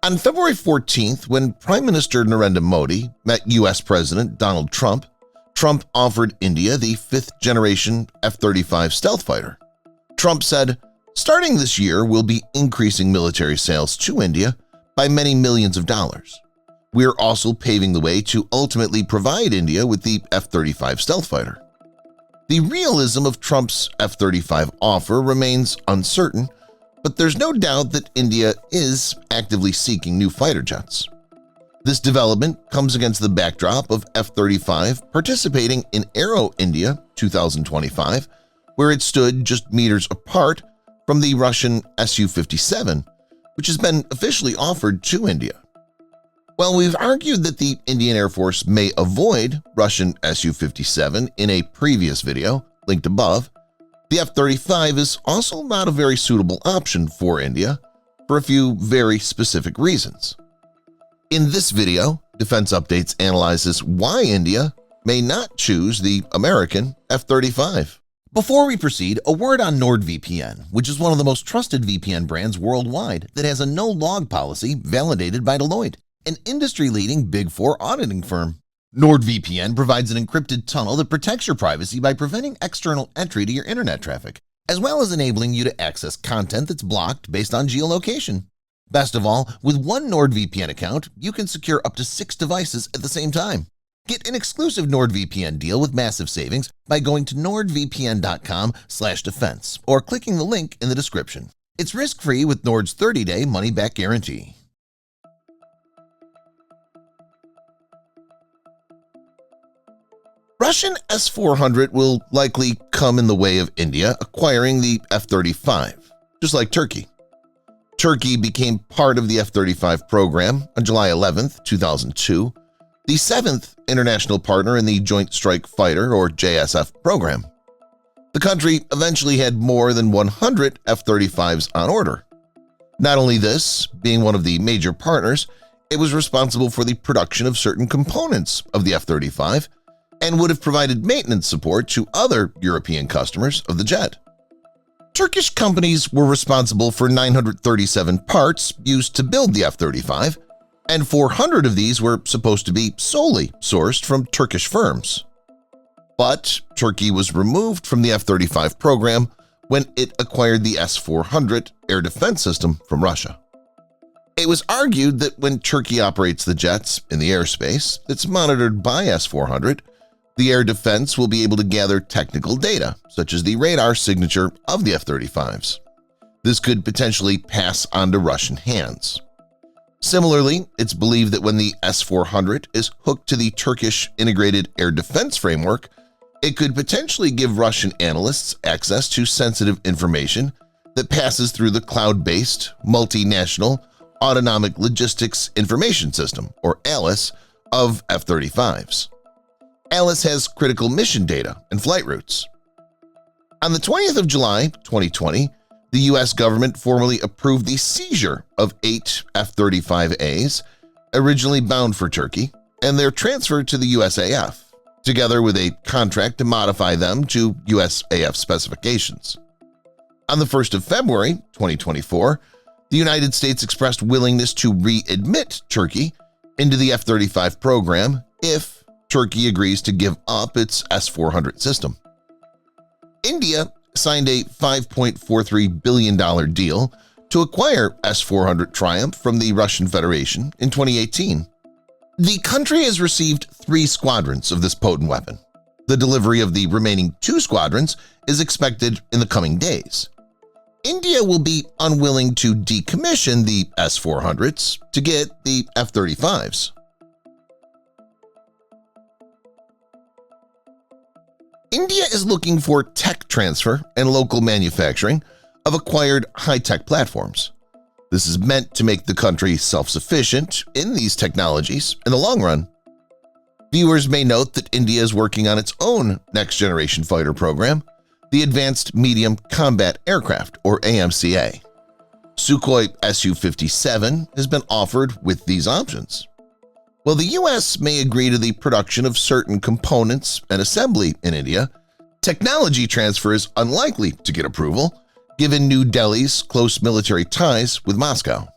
On February 14th, when Prime Minister Narendra Modi met U.S. President Donald Trump, Trump offered India the fifth-generation F-35 stealth fighter. Trump said, "Starting this year, we'll be increasing military sales to India by many millions of dollars. We're also paving the way to ultimately provide India with the F-35 stealth fighter." The realism of Trump's F-35 offer remains uncertain, but there's no doubt that India is actively seeking new fighter jets. This development comes against the backdrop of F-35 participating in Aero India 2025, where it stood just meters apart from the Russian Su-57, which has been officially offered to India. While we've argued that the Indian Air Force may avoid Russian Su-57 in a previous video, linked above, the F-35 is also not a very suitable option for India for a few very specific reasons. In this video, Defense Updates analyzes why India may not choose the American F-35. Before we proceed, a word on NordVPN, which is one of the most trusted VPN brands worldwide that has a no-log policy validated by Deloitte, an industry-leading Big Four auditing firm. NordVPN provides an encrypted tunnel that protects your privacy by preventing external entry to your internet traffic, as well as enabling you to access content that's blocked based on geolocation. Best of all, with one NordVPN account, you can secure up to 6 devices at the same time. Get an exclusive NordVPN deal with massive savings by going to nordvpn.com/defense or clicking the link in the description. It's risk-free with Nord's 30-day money-back guarantee. Russian S-400 will likely come in the way of India acquiring the F-35, just like Turkey. Turkey became part of the F-35 program on July 11, 2002, the 7th international partner in the Joint Strike Fighter or JSF program. The country eventually had more than 100 F-35s on order. Not only this, being one of the major partners, it was responsible for the production of certain components of the F-35 and would have provided maintenance support to other European customers of the jet. Turkish companies were responsible for 937 parts used to build the F-35, and 400 of these were supposed to be solely sourced from Turkish firms. But Turkey was removed from the F-35 program when it acquired the S-400 air defense system from Russia. It was argued that when Turkey operates the jets in the airspace that's monitored by S-400, the air defense will be able to gather technical data, such as the radar signature of the F-35s. This could potentially pass on to Russian hands. Similarly, it's believed that when the S-400 is hooked to the Turkish Integrated Air Defense Framework, it could potentially give Russian analysts access to sensitive information that passes through the cloud-based, multinational, Autonomic Logistics Information System, or ALIS, of F-35s. ALIS has critical mission data and flight routes. On the 20th of July, 2020, the U.S. government formally approved the seizure of 8 F-35As originally bound for Turkey and their transfer to the USAF, together with a contract to modify them to USAF specifications. On the 1st of February, 2024, the United States expressed willingness to readmit Turkey into the F-35 program if Turkey agrees to give up its S-400 system. India signed a $5.43 billion deal to acquire S-400 Triumph from the Russian Federation in 2018. The country has received 3 squadrons of this potent weapon. The delivery of the remaining 2 squadrons is expected in the coming days. India will be unwilling to decommission the S-400s to get the F-35s. India is looking for tech transfer and local manufacturing of acquired high-tech platforms. This is meant to make the country self-sufficient in these technologies in the long run. Viewers may note that India is working on its own next-generation fighter program, the Advanced Medium Combat Aircraft, or AMCA. Sukhoi Su-57 has been offered with these options. While the U.S. may agree to the production of certain components and assembly in India, technology transfer is unlikely to get approval, given New Delhi's close military ties with Moscow.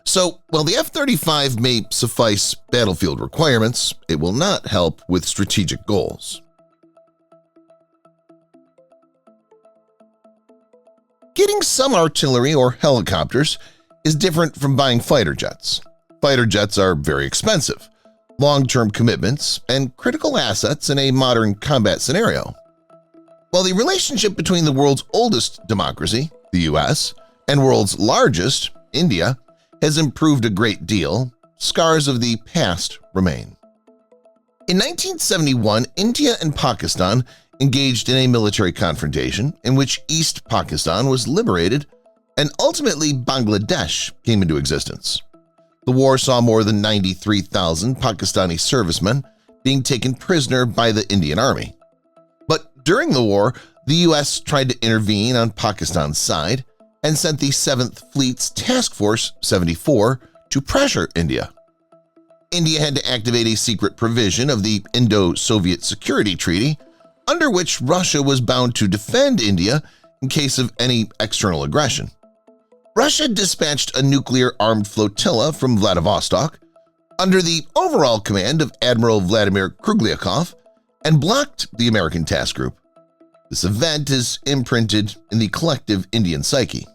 So, while the F-35 may suffice battlefield requirements, it will not help with strategic goals. Getting some artillery or helicopters is different from buying fighter jets. Fighter jets are very expensive, long-term commitments, and critical assets in a modern combat scenario. While the relationship between the world's oldest democracy, the US, and world's largest, India, has improved a great deal, scars of the past remain. In 1971, India and Pakistan engaged in a military confrontation in which East Pakistan was liberated and ultimately Bangladesh came into existence. The war saw more than 93,000 Pakistani servicemen being taken prisoner by the Indian Army. But during the war, the U.S. tried to intervene on Pakistan's side and sent the 7th Fleet's Task Force 74 to pressure India. India had to activate a secret provision of the Indo-Soviet Security Treaty, under which Russia was bound to defend India in case of any external aggression. Russia dispatched a nuclear-armed flotilla from Vladivostok under the overall command of Admiral Vladimir Kruglyakov and blocked the American task group. This event is imprinted in the collective Indian psyche.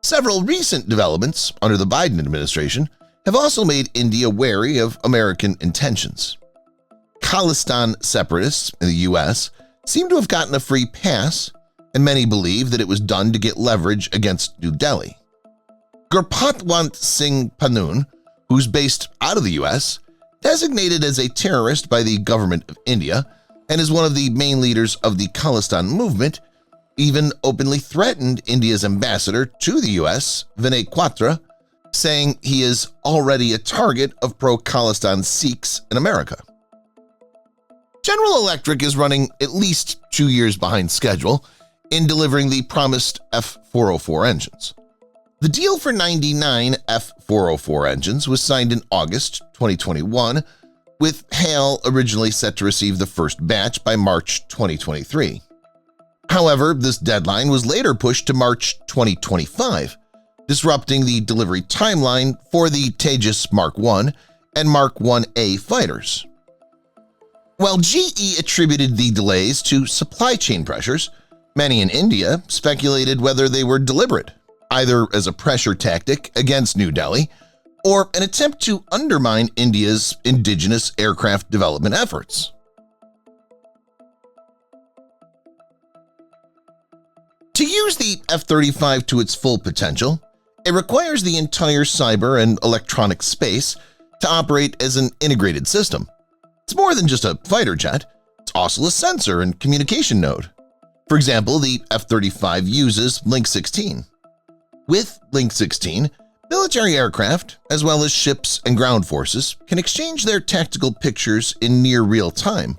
Several recent developments under the Biden administration have also made India wary of American intentions. Khalistan separatists in the U.S. seem to have gotten a free pass, and many believe that it was done to get leverage against New Delhi. Gurpatwant Singh Pannu, who's based out of the U.S., designated as a terrorist by the government of India and is one of the main leaders of the Khalistan movement, even openly threatened India's ambassador to the U.S., Vinay Quatra, saying he is already a target of pro-Khalistan Sikhs in America. General Electric is running at least 2 years behind schedule in delivering the promised F-404 engines. The deal for 99 F-404 engines was signed in August 2021, with HAL originally set to receive the first batch by March 2023. However, this deadline was later pushed to March 2025, disrupting the delivery timeline for the Tejas Mark I and Mark 1A fighters. While GE attributed the delays to supply chain pressures, many in India speculated whether they were deliberate, either as a pressure tactic against New Delhi or an attempt to undermine India's indigenous aircraft development efforts. To use the F-35 to its full potential, it requires the entire cyber and electronic space to operate as an integrated system. It's more than just a fighter jet, it's also a sensor and communication node. For example, the F-35 uses Link 16. With Link 16, military aircraft, as well as ships and ground forces, can exchange their tactical pictures in near real time.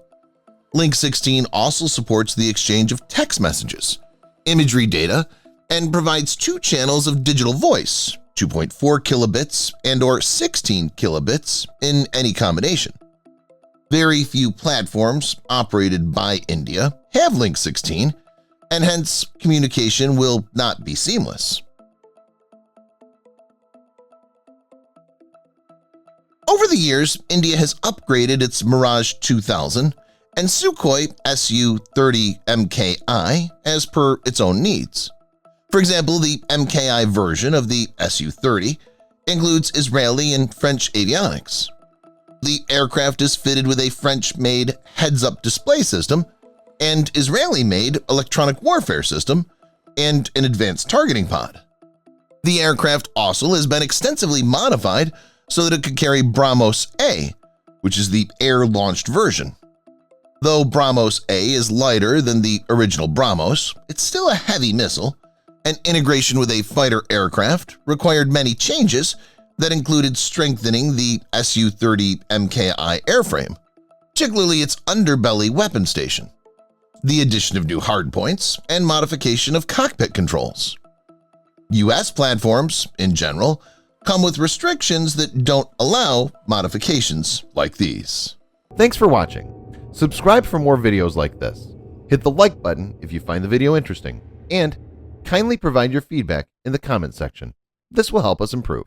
Link 16 also supports the exchange of text messages, imagery data, and provides 2 channels of digital voice, 2.4 kilobits and/or 16 kilobits in any combination. Very few platforms operated by India have Link 16, and hence communication will not be seamless. Over the years, India has upgraded its Mirage 2000 and Sukhoi Su-30 MKI as per its own needs. For example, the MKI version of the Su-30 includes Israeli and French avionics. The aircraft is fitted with a French-made heads-up display system, and Israeli-made electronic warfare system, and an advanced targeting pod. The aircraft also has been extensively modified so that it could carry BrahMos-A, which is the air-launched version. Though BrahMos-A is lighter than the original BrahMos, it's still a heavy missile, and integration with a fighter aircraft required many changes that included strengthening the Su-30 MKI airframe, particularly its underbelly weapon station, the addition of new hardpoints, and modification of cockpit controls. U.S. platforms, in general, come with restrictions that don't allow modifications like these. Thanks for watching. Subscribe for more videos like this. Hit the like button if you find the video interesting, and kindly provide your feedback in the comment section. This will help us improve.